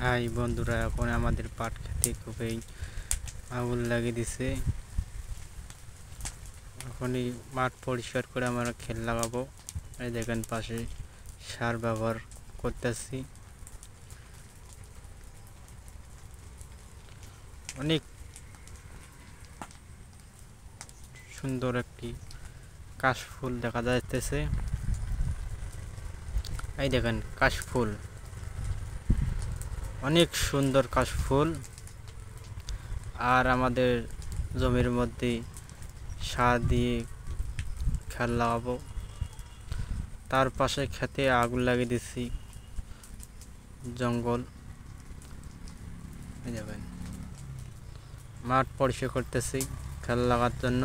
High বন্ধুরা, এখন আমাদের পাট খেতে খুবই আগুন লাগিয়ে দিছে। এখনই মাঠ পরিষ্কার করে আমরা খেল লাগাবো। এই দেখেন পাশে সার ব্যবহার করতেছি। অনেক সুন্দর একটি কাশফুল দেখা যাইতেছে। এই দেখেন কাশফুল, অনেক সুন্দর কাশফুল। আর আমাদের জমির মধ্যে সার দিয়ে খেল লাগাবো। তার পাশে খেতে আগুন লাগিয়ে দিচ্ছি, জঙ্গল। এই দেখেন মাঠ পরিষ্কার করতেছি খেল লাগার জন্য।